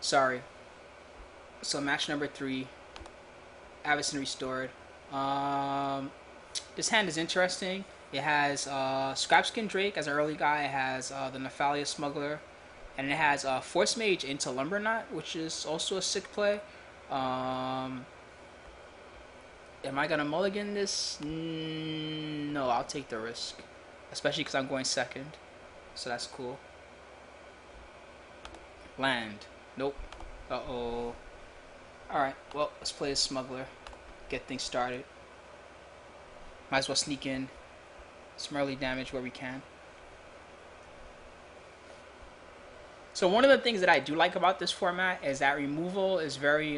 Sorry. So match number 3, Avacyn restored. Um, this hand is interesting. It has Scrapskin Drake as an early guy. It has the Nephalia Smuggler, and it has Force Mage into Lumberknot, which is also a sick play. Um, am I gonna mulligan this? No, I'll take the risk, especially because I'm going second, so that's cool. Land. Nope. Uh oh. Alright, well, let's play a smuggler. Get things started. Might as well sneak in some early damage where we can. So one of the things that I do like about this format is that removal is it's very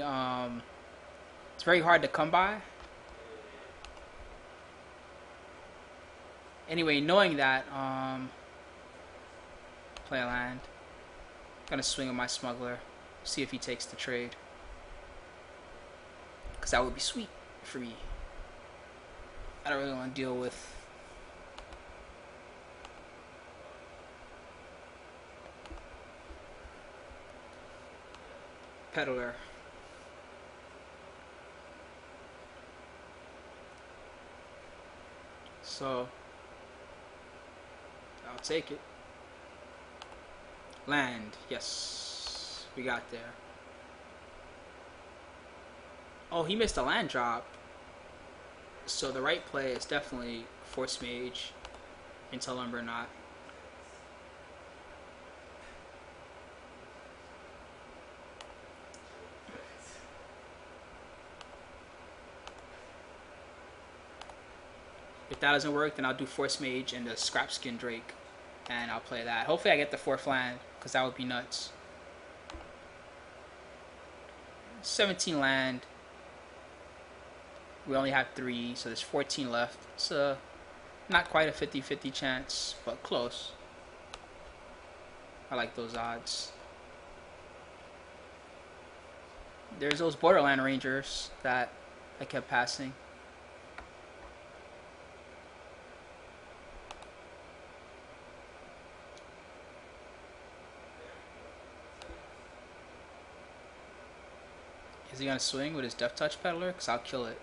hard to come by. Anyway, knowing that, play a land. Gonna swing with my smuggler. See if he takes the trade. Because that would be sweet for me. I don't really want to deal with Peddler. So, I'll take it. Land. Yes. We got there. Oh, he missed a land drop. So the right play is definitely Force Mage into Lumberknot. If that doesn't work, then I'll do Force Mage and the Scrapskin Drake, and I'll play that. Hopefully I get the 4th land, because that would be nuts. 17 land. We only have 3, so there's 14 left. It's not quite a 50-50 chance, but close. I like those odds. There's those Borderland Rangers that I kept passing. Is he gonna swing with his Death Touch Peddler? Because I'll kill it.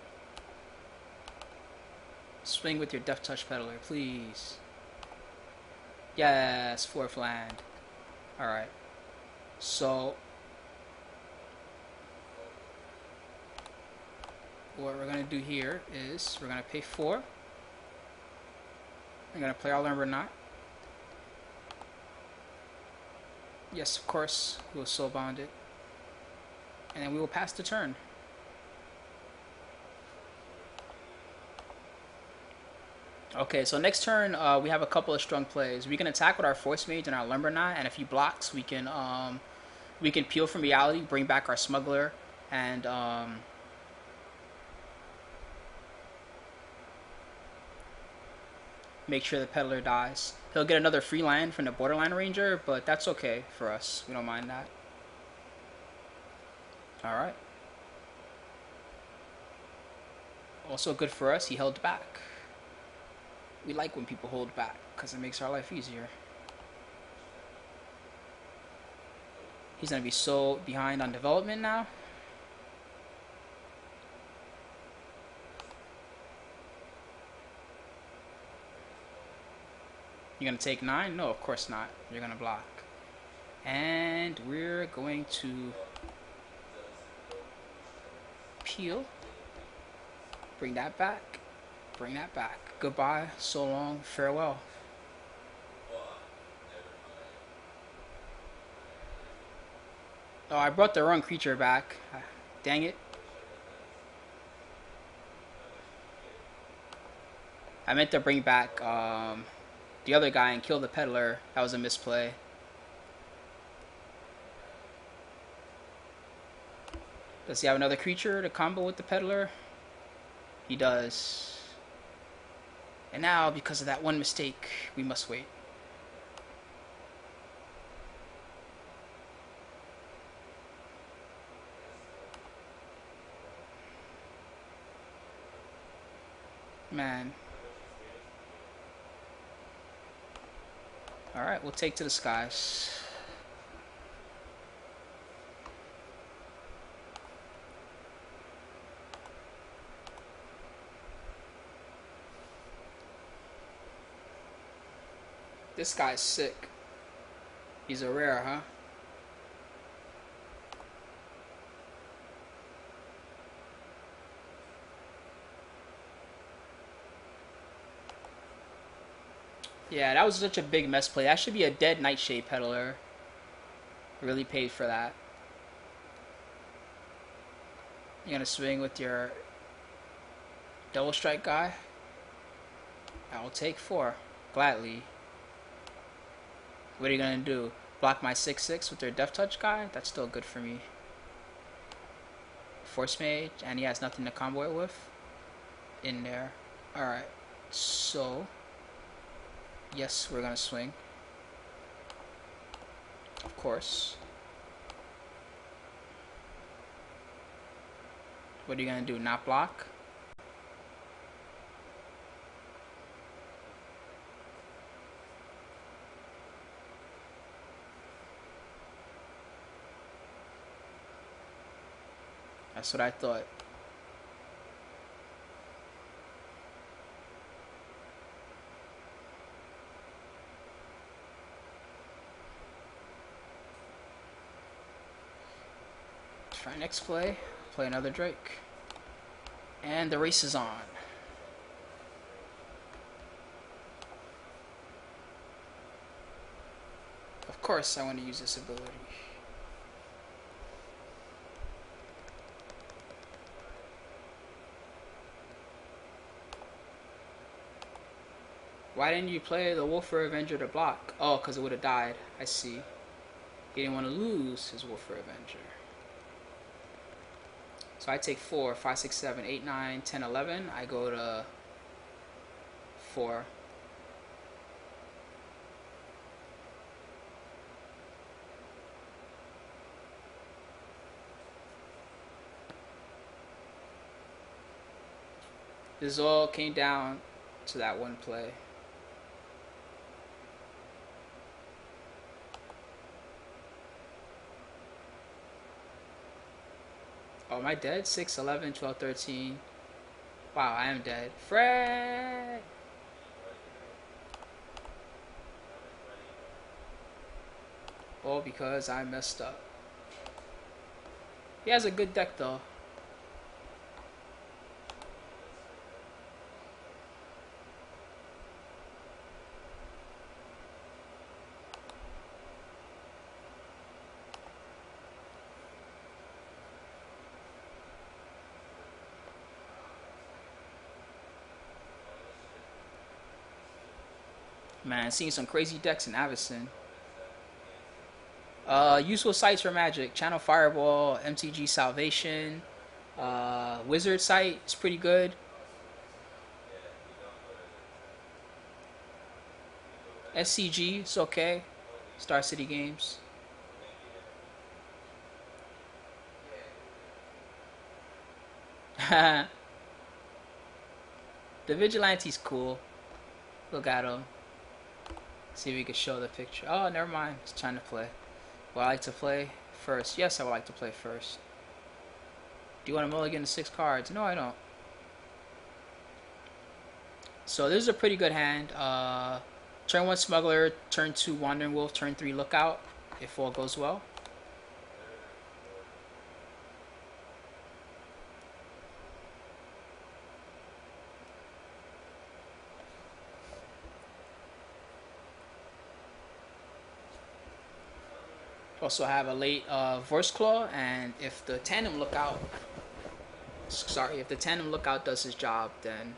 Swing with your Death Touch Peddler, please. Yes, 4th land. Alright. So, what we're going to do here is we're going to pay 4. We're going to play our Lumberknot. Yes, of course, we'll soul bond it. And then we will pass the turn. Okay, so next turn we have a couple of strong plays. We can attack with our Force Mage and our Lumberknot, and if he blocks, we can peel from reality, bring back our Smuggler, and make sure the Peddler dies. He'll get another free land from the Borderland Ranger, but that's okay for us. We don't mind that. Alright. Also good for us, he held back. We like when people hold back, because it makes our life easier. He's going to be so behind on development now. You're going to take 9? No, of course not. You're going to block. And we're going to peel. Bring that back. Bring that back. Goodbye. So long. Farewell. Oh, I brought the wrong creature back. Dang it. I meant to bring back the other guy and kill the Peddler. That was a misplay. Does he have another creature to combo with the Peddler? He does. And now, because of that one mistake, we must wait. Man. Alright, we'll take to the skies. This guy's sick. He's a rare, huh? Yeah, that was such a big mess play. That should be a dead Nightshade Peddler. Really paid for that. You're gonna swing with your double strike guy. I will take 4. Gladly. What are you gonna do? Block my 6/6 with your Death Touch guy? That's still good for me. Force Mage, and he has nothing to combo it with. In there. Alright. So yes, we're gonna swing. Of course. What are you gonna do? Not block? That's what I thought. Try next play. Play another Drake. And the race is on. Of course I want to use this ability. Why didn't you play the Wolfer Avenger to block? Oh, because it would have died. I see. He didn't want to lose his Wolfer Avenger. So I take 4, 5, 6, 7, 8, 9, 10, 11. I go to 4. This all came down to that one play. Oh, am I dead? 6, 11, 12, 13. Wow, I am dead. Fred! All because I messed up. He has a good deck though. Man, seeing some crazy decks in Avacyn. Useful sites for Magic: Channel Fireball, MTG Salvation, Wizard site is pretty good. SCG is okay. Star City Games. The Vigilante's cool. Look at him. See if we can show the picture. Oh, never mind. It's trying to play. Would I like to play first? Yes, I would like to play first. Do you want to mulligan to 6 cards? No, I don't. So this is a pretty good hand. Turn 1 Smuggler, turn 2 Wandering Wolf, turn 3 Lookout, if all goes well. Also have a late Voice Claw, and if the Tandem Lookout, if the Tandem Lookout does his job, then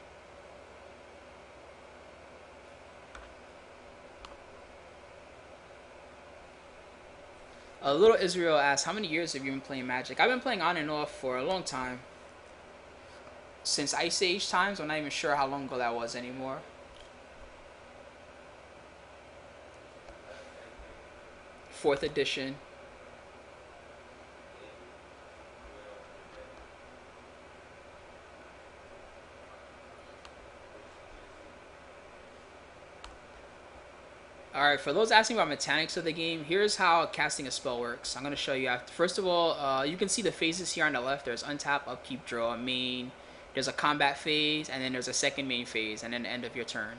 Little Israel asks, how many years have you been playing Magic? I've been playing on and off for a long time. Since Ice Age times. I'm not even sure how long ago that was anymore. Fourth edition. Alright, for those asking about mechanics of the game, here's how casting a spell works. I'm going to show you after. First of all, you can see the phases here on the left. There's untap, upkeep, draw, main. There's a combat phase, and then there's a second main phase, and then the end of your turn.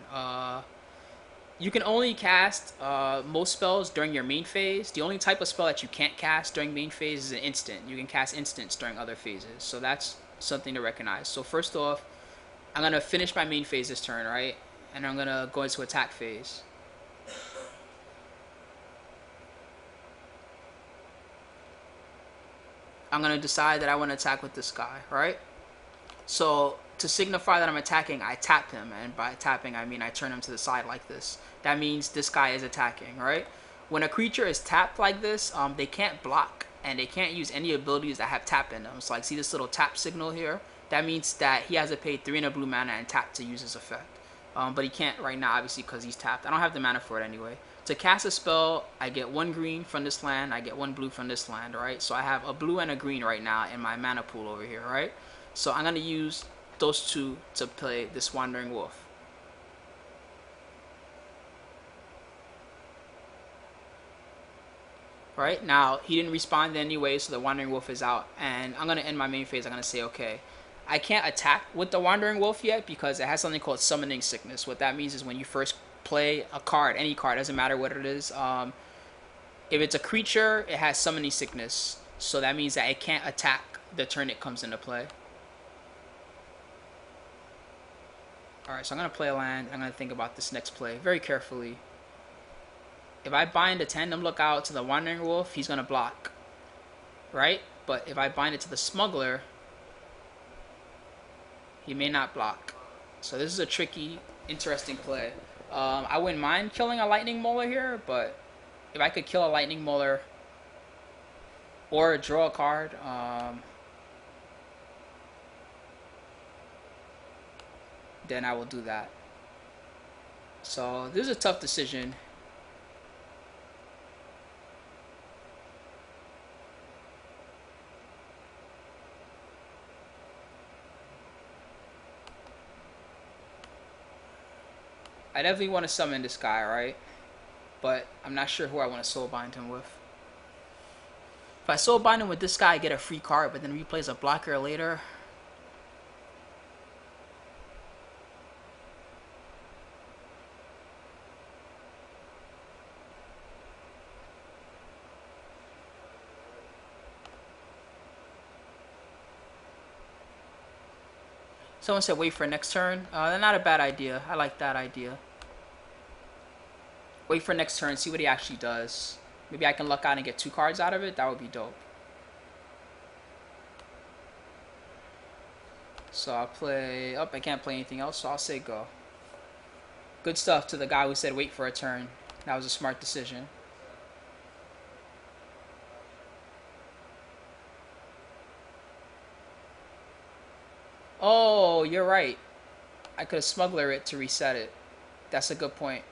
You can only cast most spells during your main phase. The only type of spell that you can't cast during main phase is an instant. You can cast instants during other phases. So that's something to recognize. So first off, I'm going to finish my main phase this turn, right? And I'm going to go into attack phase. I'm going to decide that I want to attack with this guy, right? So to signify that I'm attacking, I tap him, and by tapping I mean I turn him to the side like this. That means this guy is attacking, right? When a creature is tapped like this, they can't block, and they can't use any abilities that have tap in them. So like, see this little tap signal here? That means that he has to pay 3 and a blue mana and tap to use his effect. But he can't right now, obviously, because he's tapped. I don't have the mana for it anyway. To cast a spell, I get 1 green from this land, I get 1 blue from this land, right? So I have a blue and a green right now in my mana pool over here, right? So I'm going to use those two to play this Wandering Wolf. Right, now he didn't respond anyway, so the Wandering Wolf is out. And I'm going to end my main phase. I'm going to say, okay, I can't attack with the Wandering Wolf yet because it has something called Summoning Sickness. What that means is when you first play a card, any card, doesn't matter what it is, if it's a creature, it has Summoning Sickness. So that means that it can't attack the turn it comes into play. Alright, so I'm going to play a land. I'm going to think about this next play very carefully. If I bind a Tandem Lookout to the Wandering Wolf, he's going to block. Right? But if I bind it to the Smuggler, he may not block. So this is a tricky, interesting play. I wouldn't mind killing a Lightning Molar here, but if I could kill a Lightning Molar or draw a card, then I will do that. So this is a tough decision. I definitely want to summon this guy, right? But I'm not sure who I want to soulbind him with. If I soulbind him with this guy, I get a free card, but then he plays a blocker later. Someone said wait for next turn. Not a bad idea. I like that idea. Wait for next turn, see what he actually does. Maybe I can luck out and get 2 cards out of it. That would be dope. So I'll play... Oh, I can't play anything else, so I'll say go. Good stuff to the guy who said wait for a turn. That was a smart decision. Oh, you're right. I could have Smuggler it to reset it. That's a good point.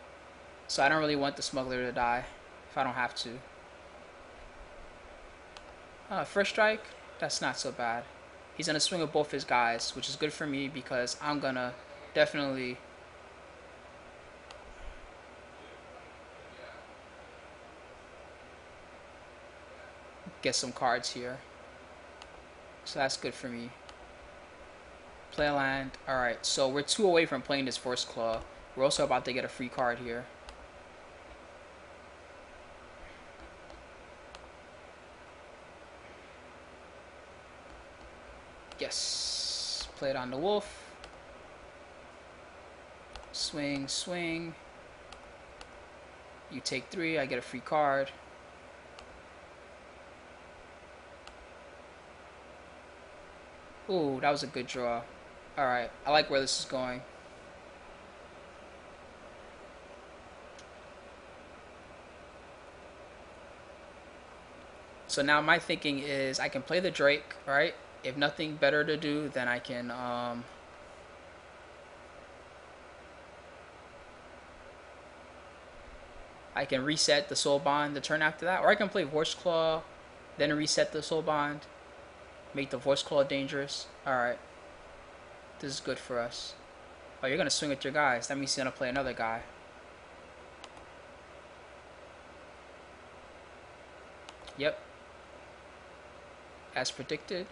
So I don't really want the Smuggler to die if I don't have to. First strike? That's not so bad. He's going to swing with both his guys, which is good for me because I'm going to definitely get some cards here. So that's good for me. Play a land. Alright, so we're 2 away from playing this Force Claw. We're also about to get a free card here. Yes. Play it on the Wolf. Swing, swing. You take 3, I get a free card. Ooh, that was a good draw. Alright, I like where this is going. So now my thinking is I can play the Drake, right? If nothing better to do, then I can reset the Soul Bond the turn after that, or I can play Voice Claw, then reset the Soul Bond, make the Voice Claw dangerous. Alright. This is good for us. Oh, you're going to swing with your guys. That means you're going to play another guy. Yep. As predicted.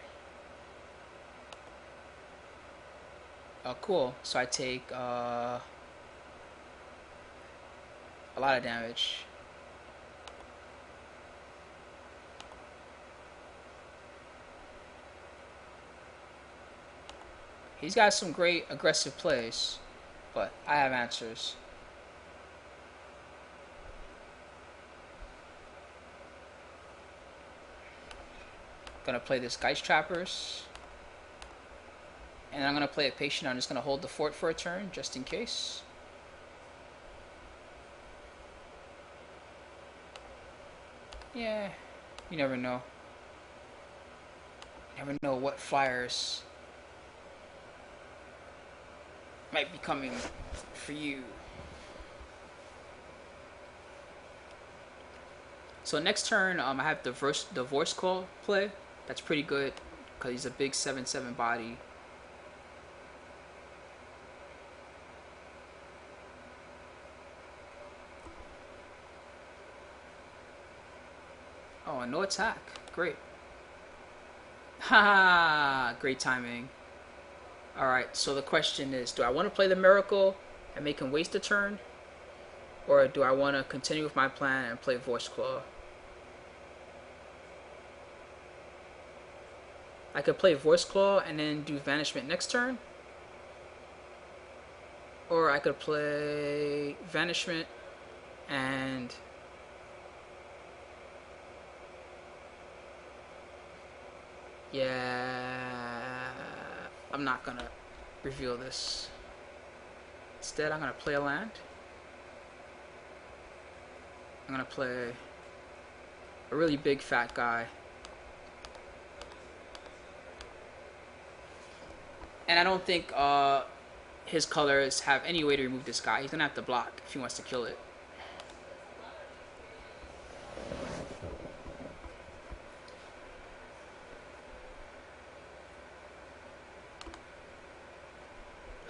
Oh, cool. So I take... A lot of damage. He's got some great aggressive plays, but I have answers. Gonna play this Geist Trappers. And I'm gonna play it patient. I'm just gonna hold the fort for a turn, just in case. Yeah, you never know. You never know what flyers might be coming for you. So next turn, I have the voice call play. That's pretty good because he's a big 7/7 body. Oh, and no attack. Great. Ha! Great timing. Alright, so the question is, do I want to play the Miracle and make him waste a turn? Or do I want to continue with my plan and play Voice Claw? I could play Voice Claw and then do Vanishment next turn. Or I could play Vanishment and... Yeah... I'm not gonna reveal this. Instead, I'm gonna play a land. I'm gonna play a really big fat guy. And I don't think his colors have any way to remove this guy. He's gonna have to block if he wants to kill it.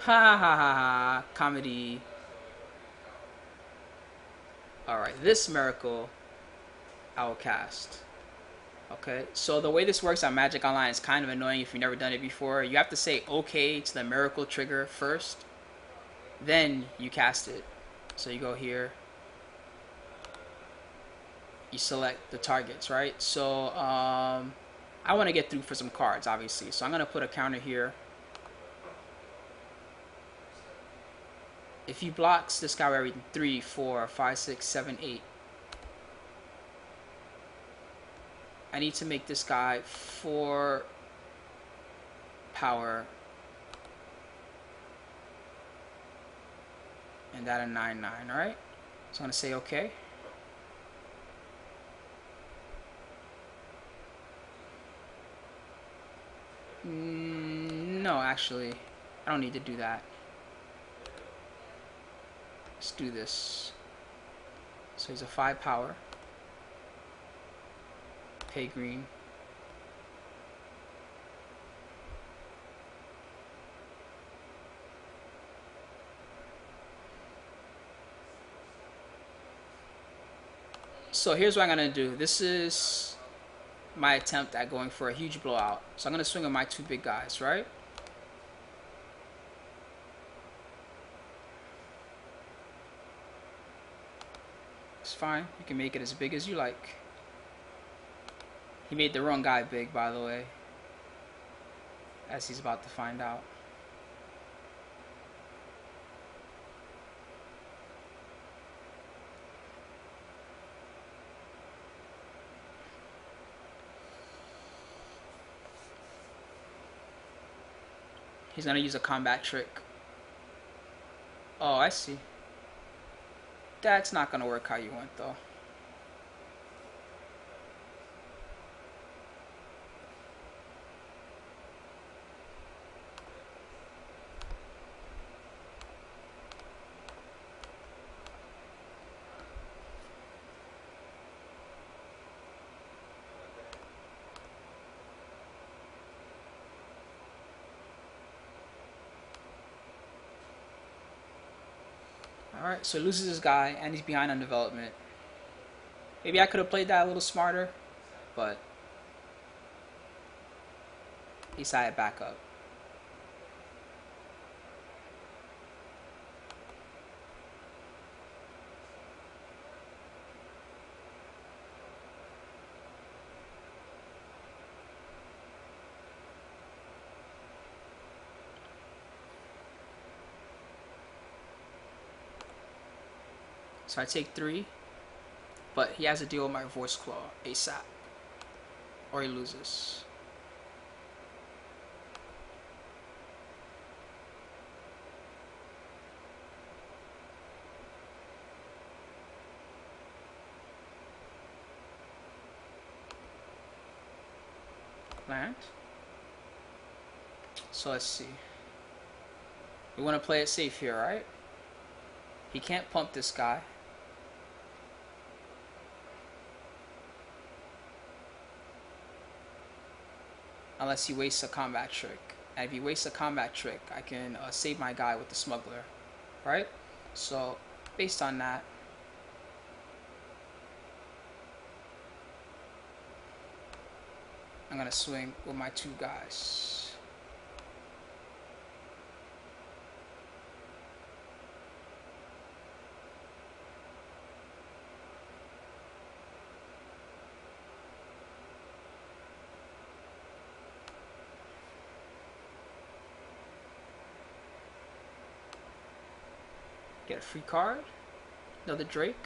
Ha ha ha ha. Comedy. Alright, this Miracle I will cast. Okay, so the way this works on Magic Online is kind of annoying if you've never done it before. You have to say okay to the Miracle trigger first, then you cast it. So you go here, you select the targets, right? So I want to get through for some cards, obviously. So I'm going to put a counter here. If he blocks this guy, we're reading 3, 4, 5, 6, 7, 8. I need to make this guy 4 power and that a 9/9. All right. So I'm gonna say okay. No, actually, I don't need to do that. Let's do this. So he's a 5 power. Pay green. So here's what I'm gonna do. This is my attempt at going for a huge blowout. So I'm gonna swing on my 2 big guys, right? It's fine. You can make it as big as you like. He made the wrong guy big, by the way, as he's about to find out. He's gonna use a combat trick. Oh, I see. That's not gonna work how you want, though. Alright, so he loses his guy, and he's behind on development. Maybe I could have played that a little smarter, but he decided back up. So I take 3, but he has to deal with my Voice Claw ASAP, or he loses. Land. So let's see. We want to play it safe here, right? He can't pump this guy. Unless he wastes a combat trick. And if he wastes a combat trick, I can save my guy with the smuggler. Right? So, based on that, I'm going to swing with my 2 guys. Get a free card. Another Drake.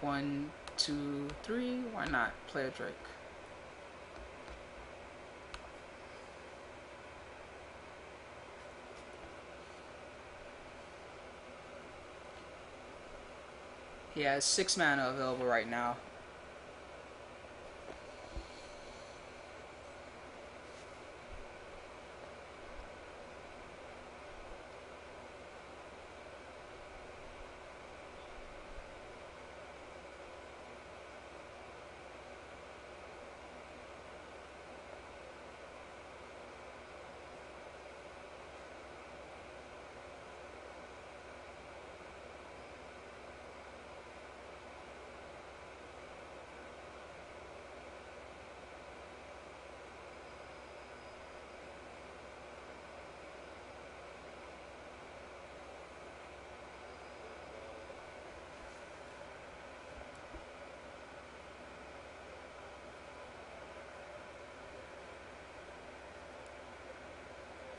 1, 2, 3. Why not? Play a Drake. He has 6 mana available right now.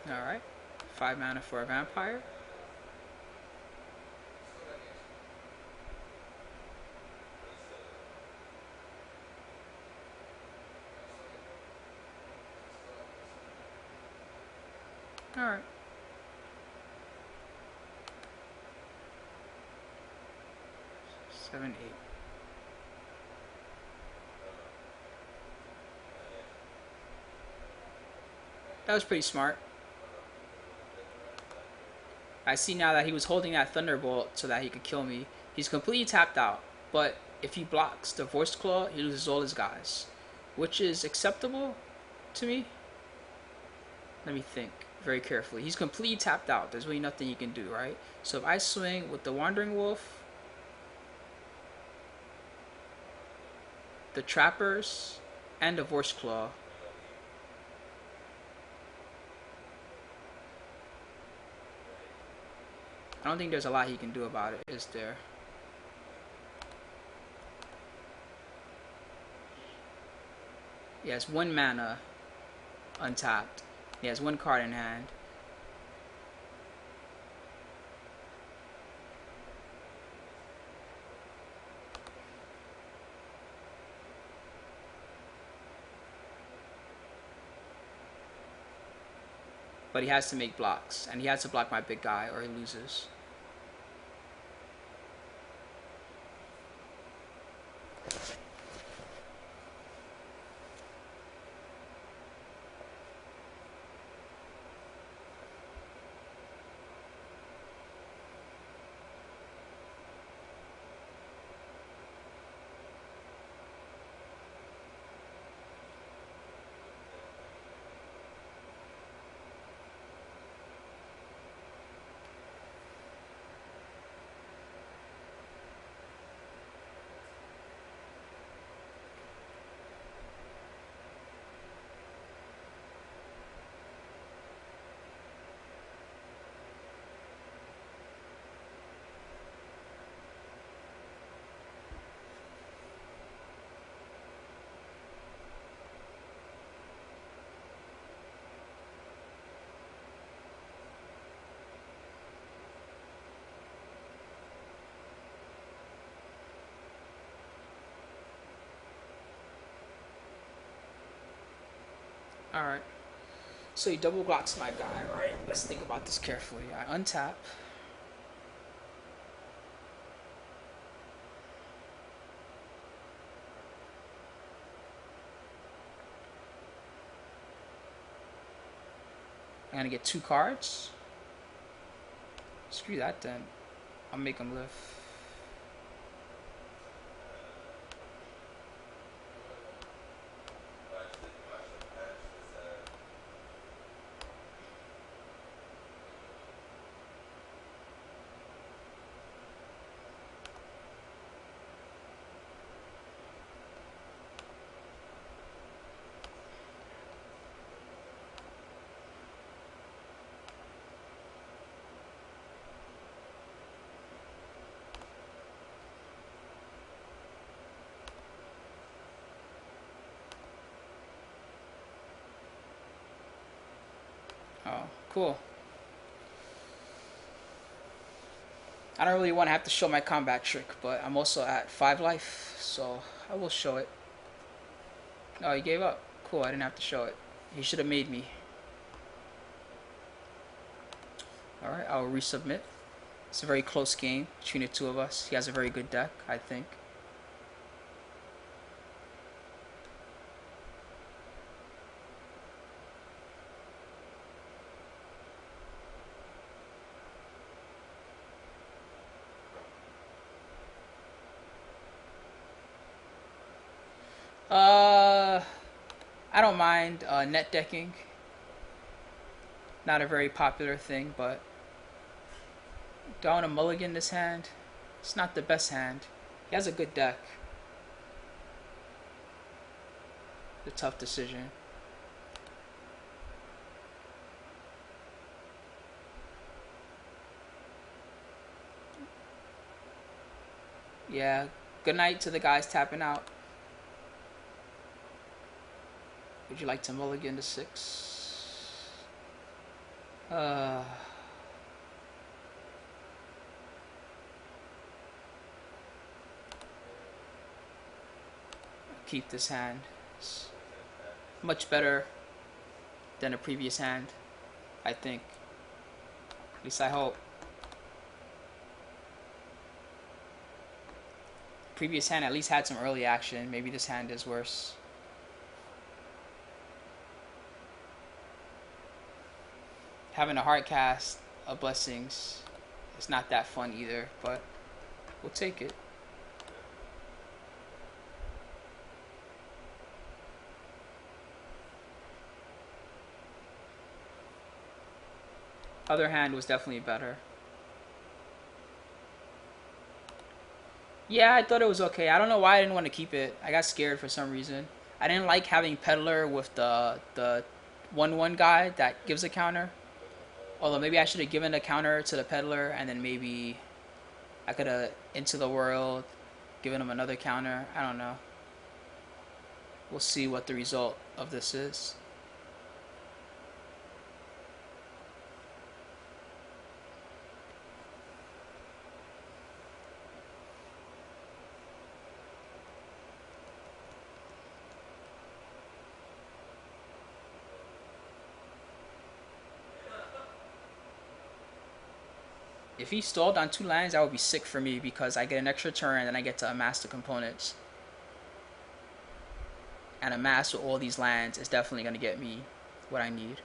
Alright. 5 mana for a vampire. Alright. Seven, 8. That was pretty smart. I see now that he was holding that Thunderbolt so that he could kill me. He's completely tapped out. But if he blocks the Voice Claw, he loses all his guys. Which is acceptable to me. Let me think very carefully. He's completely tapped out. There's really nothing you can do, right? So if I swing with the Wandering Wolf, the Trappers, and the Voice Claw, I don't think there's a lot he can do about it, is there? He has 1 mana untapped. He has 1 card in hand. But he has to make blocks, and he has to block my big guy or he loses. Alright. So he double blocks my guy, right? Let's think about this carefully. I untap. I'm gonna get 2 cards. Screw that then. I'll make him live. Oh, cool. I don't really want to have to show my combat trick, but I'm also at 5 life, so I will show it. Oh, he gave up. Cool, I didn't have to show it. He should have made me. Alright, I'll resubmit. It's a very close game between the two of us. He has a very good deck, I think. I don't mind net decking. Not a very popular thing, but do I want to mulligan this hand? It's not the best hand. He has a good deck. A tough decision. Yeah, good night to the guys tapping out. Would you like to mulligan to 6? Keep this hand. It's much better than a previous hand, I think. At least I hope. Previous hand at least had some early action. Maybe this hand is worse. Having a hard cast of blessings is not that fun either, but we'll take it. Other hand was definitely better. Yeah, I thought it was okay. I don't know why I didn't want to keep it. I got scared for some reason. I didn't like having Peddler with the 1/1 guy that gives a counter. Although maybe I should have given a counter to the Peddler and then maybe I could have Into the World, given him another counter. I don't know. We'll see what the result of this is. If he stalled on 2 lands, that would be sick for me because I get an extra turn and I get to amass the components. And amass with all these lands is definitely going to get me what I need.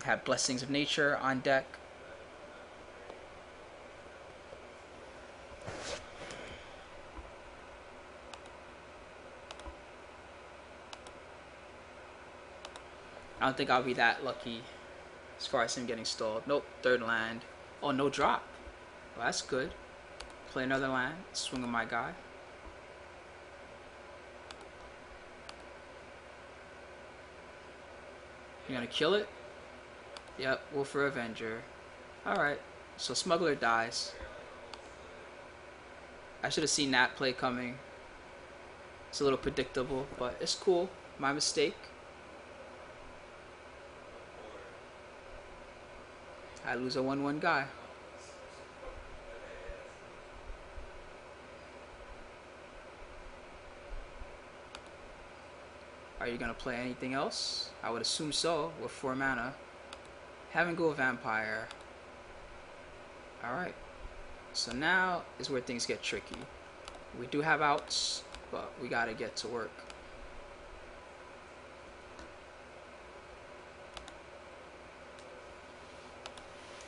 Have Blessings of Nature on deck. I don't think I'll be that lucky as far as him getting stalled. Nope, 3rd land. Oh, no drop. Well, that's good. Play another land. Swing on my guy. You gonna kill it? Yep, Wolfer Avenger. Alright, so Smuggler dies. I should have seen that play coming. It's a little predictable, but it's cool. My mistake. I lose a 1/1 guy. Are you gonna play anything else? I would assume so, with 4 mana. Having go vampire. Alright. So now is where things get tricky. We do have outs, but we gotta get to work.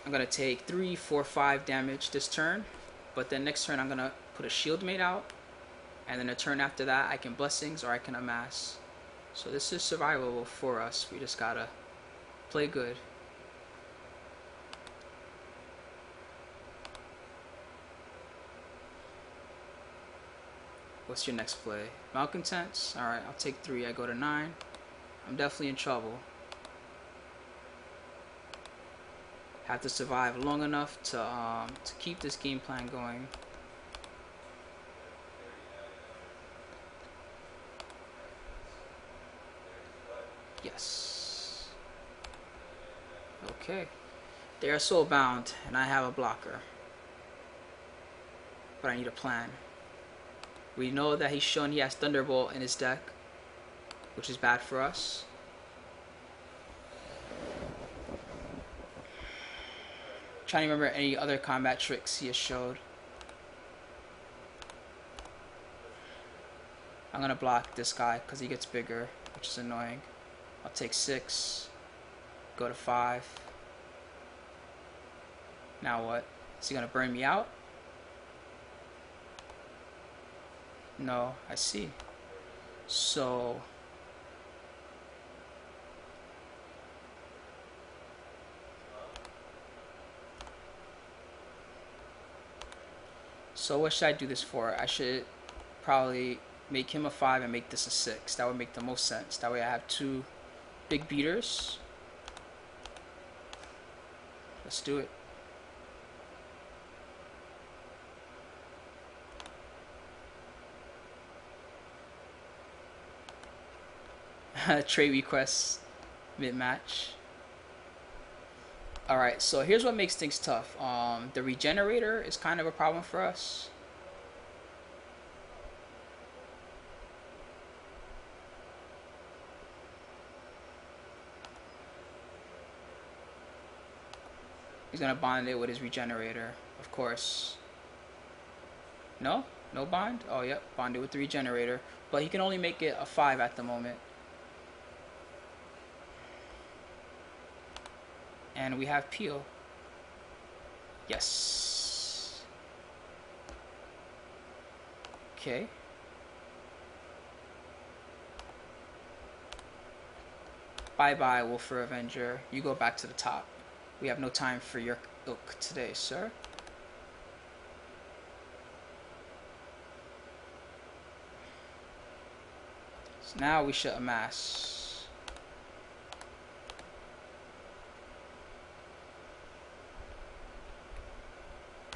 I'm gonna take 3, 4, 5 damage this turn, but then next turn I'm gonna put a shield mate out, and then a turn after that I can blessings or I can amass. So this is survivable for us. We just gotta play good. What's your next play? Malcontents? Alright, I'll take 3. I go to 9. I'm definitely in trouble. Have to survive long enough to keep this game plan going. Yes. Okay. They are soulbound, and I have a blocker. But I need a plan. We know that he's shown he has Thunderbolt in his deck, which is bad for us. Trying to remember any other combat tricks he has showed. I'm gonna block this guy because he gets bigger, which is annoying. I'll take 6, go to 5. Now what? Is he gonna burn me out? No, I see. So what should I do this for? I should probably make him a 5 and make this a 6. That would make the most sense. That way I have 2 big beaters. Let's do it. Trade requests mid-match. Alright, so here's what makes things tough. The regenerator is kind of a problem for us. He's gonna bond it with his regenerator, of course. No? No bond? Oh, yep, bond it with the regenerator. But he can only make it a 5 at the moment. And we have Peel. Yes. Okay. Bye-bye, Wolfer Avenger. You go back to the top. We have no time for your ilk today, sir. So now we should amass.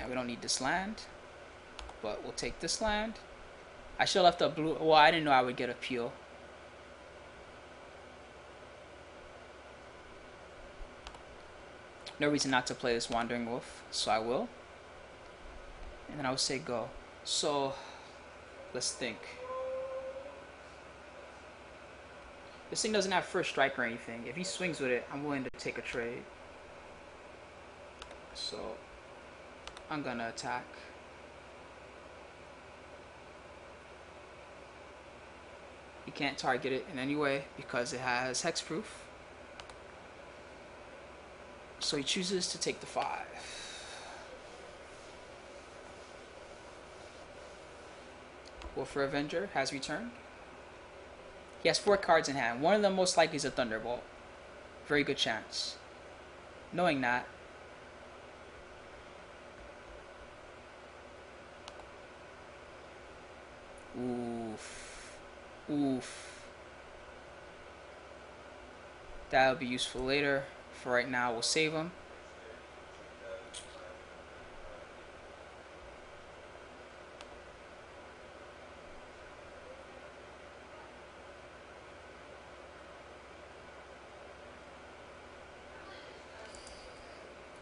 And we don't need this land, but we'll take this land. I should have left a blue. Well, I didn't know I would get a Peel. No reason not to play this Wandering Wolf, so I will. And then I will say go. So, let's think. This thing doesn't have first strike or anything. If he swings with it, I'm willing to take a trade. So, I'm gonna attack. He can't target it in any way because it has hexproof. So he chooses to take the 5. Wolfer Avenger has returned. He has 4 cards in hand. One of them most likely is a Thunderbolt. Very good chance. Knowing that, oof. Oof. That'll be useful later. For right now, we'll save him.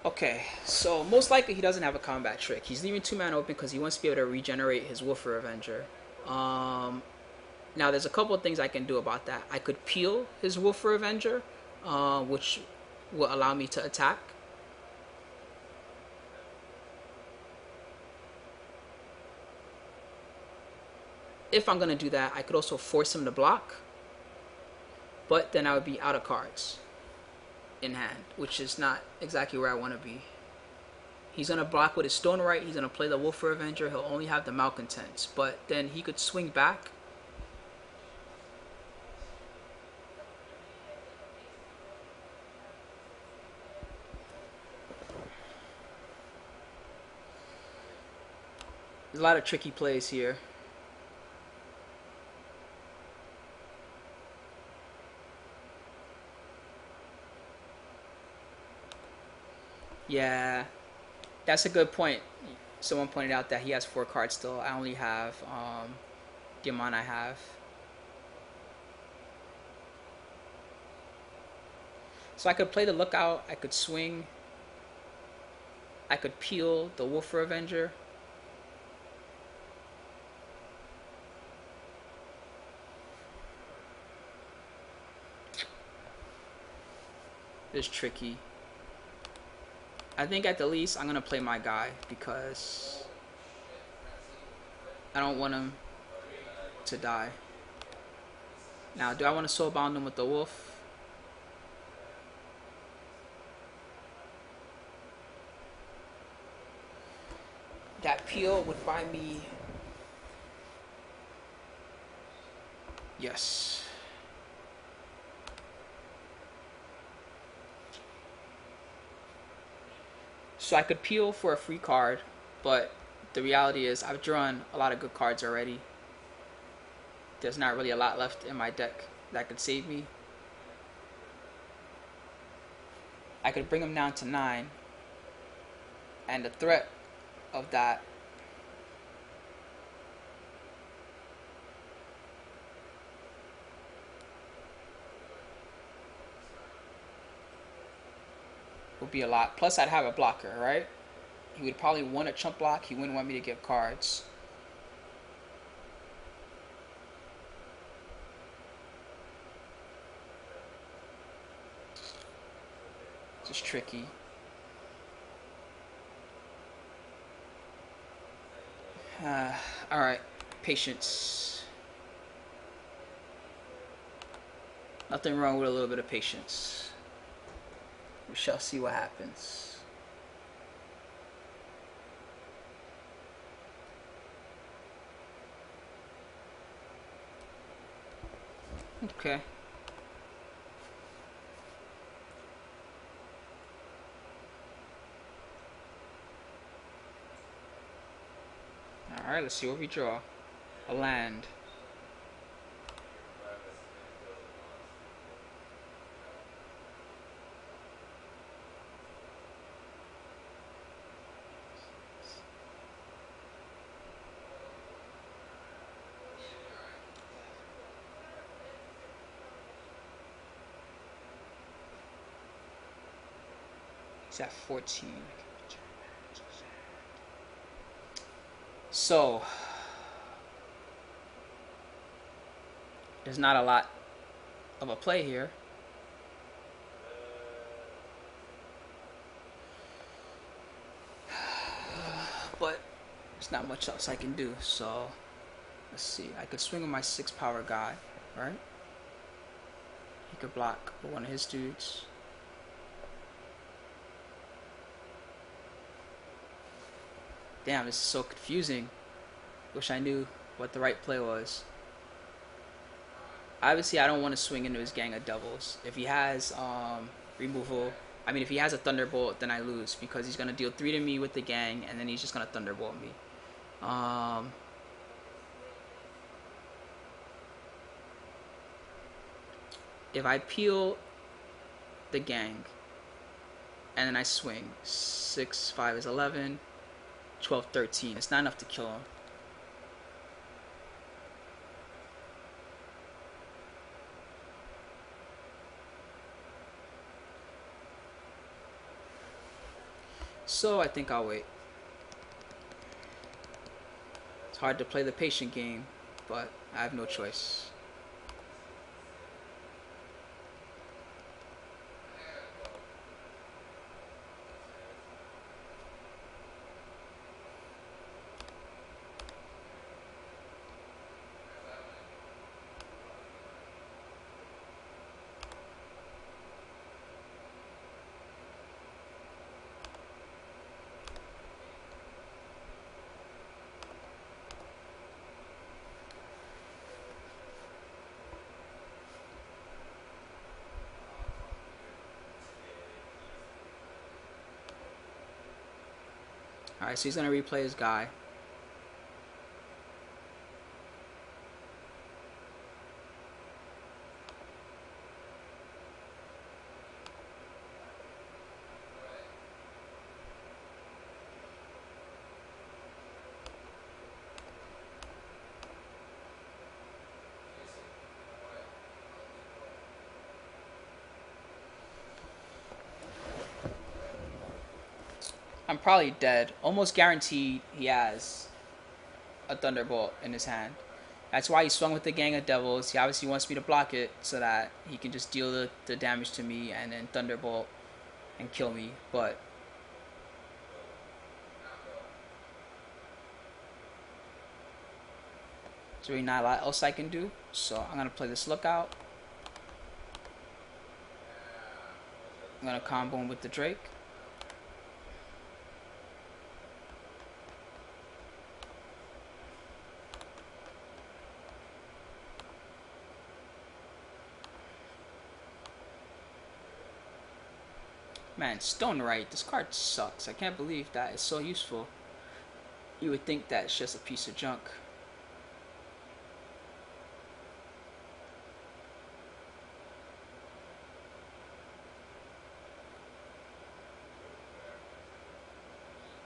Okay, so most likely he doesn't have a combat trick. He's leaving 2 mana open because he wants to be able to regenerate his Wolfer Avenger. Now, there's a couple of things I can do about that. I could peel his Wolfer Avenger, which will allow me to attack. If I'm going to do that, I could also force him to block, but then I would be out of cards in hand, which is not exactly where I want to be. He's going to block with his Stone Right. He's going to play the Wolfer Avenger. He'll only have the Malcontents, but then he could swing back. There's a lot of tricky plays here. Yeah, that's a good point. Someone pointed out that he has 4 cards still. I only have the amount I have. So I could play the Lookout. I could swing. I could peel the Wolfer Avenger. It's tricky. I think at the least I'm going to play my guy because I don't want him to die. Now, do I want to soulbound him with the wolf? That peel would buy me... Yes. So I could peel for a free card, but the reality is I've drawn a lot of good cards already. There's not really a lot left in my deck that could save me. I could bring him down to 9, and the threat of that would be a lot. Plus, I'd have a blocker, right? He would probably want a chump block. He wouldn't want me to give cards. It's just tricky. Alright. Patience. Nothing wrong with a little bit of patience. We shall see what happens. Okay. Alright, let's see what we draw. A land. He's at 14. So, there's not a lot of a play here. But there's not much else I can do. So, let's see. I could swing with my 6 power guy, right? He could block with one of his dudes. Damn, this is so confusing. Wish I knew what the right play was. Obviously, I don't want to swing into his gang of devils. If he has removal, I mean, if he has a thunderbolt, then I lose because he's gonna deal 3 to me with the gang, and then he's just gonna thunderbolt me. If I peel the gang, and then I swing, 6, 5 is 11. 12, 13. It's not enough to kill him. So I think I'll wait. It's hard to play the patient game but I have no choice. Alright, so he's going to replay his guy. I'm probably dead. Almost guaranteed he has a Thunderbolt in his hand. That's why he swung with the Gang of Devils. He obviously wants me to block it so that he can just deal the damage to me and then Thunderbolt and kill me. But there's really not a lot else I can do. So I'm going to play this Lookout. I'm going to combo him with the Drake. Man, Stone Right, this card sucks. I can't believe that it's so useful. You would think that it's just a piece of junk.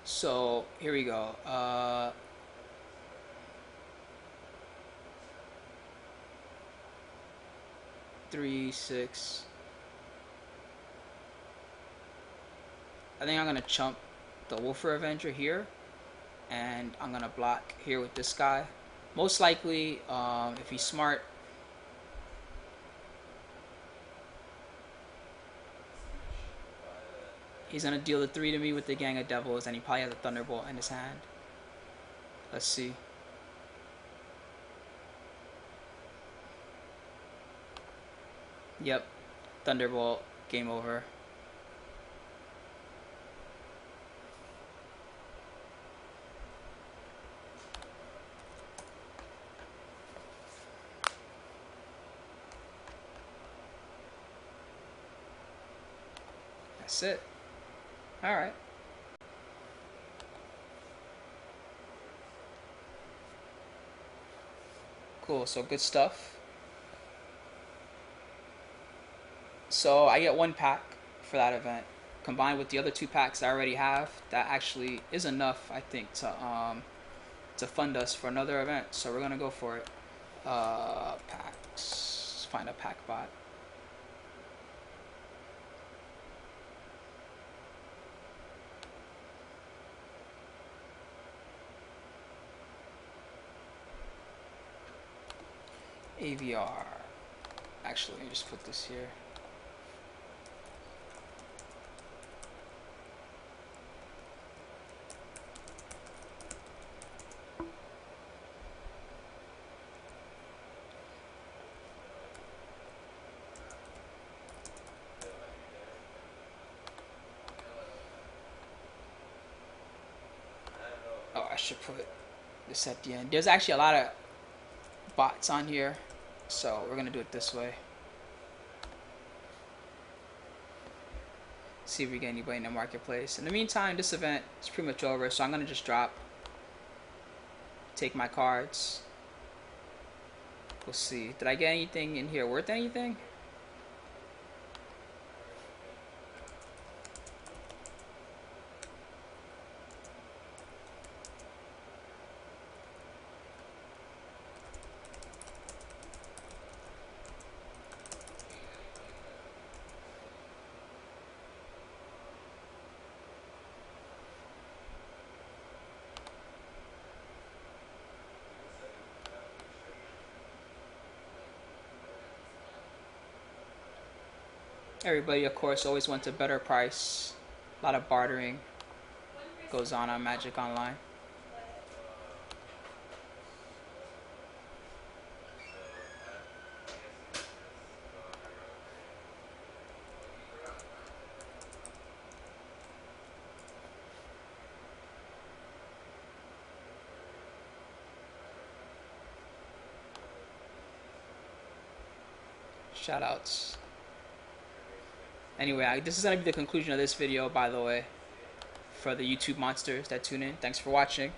So, here we go. 3, 6. I think I'm going to chump the Wolfer Avenger here. And I'm going to block here with this guy. Most likely, if he's smart, he's going to deal the 3 to me with the Gang of Devils. And he probably has a Thunderbolt in his hand. Let's see. Yep. Thunderbolt. Game over. That's it. Alright. Cool, so good stuff. So I get 1 pack for that event. Combined with the other 2 packs I already have, that actually is enough, I think, to fund us for another event. So we're gonna go for it. Packs. Let's find a pack bot. AVR. Actually, let me just put this here. Oh, I should put this at the end. There's actually a lot of bots on here, so we're gonna do it this way. See if we get anybody in the marketplace. In the meantime, this event is pretty much over, so I'm gonna just drop, take my cards. We'll see. Did I get anything in here worth anything? Everybody, of course, always wants a better price. A lot of bartering goes on Magic Online. Shoutouts. Anyway, this is going to be the conclusion of this video, by the way, for the YouTube monsters that tune in. Thanks for watching.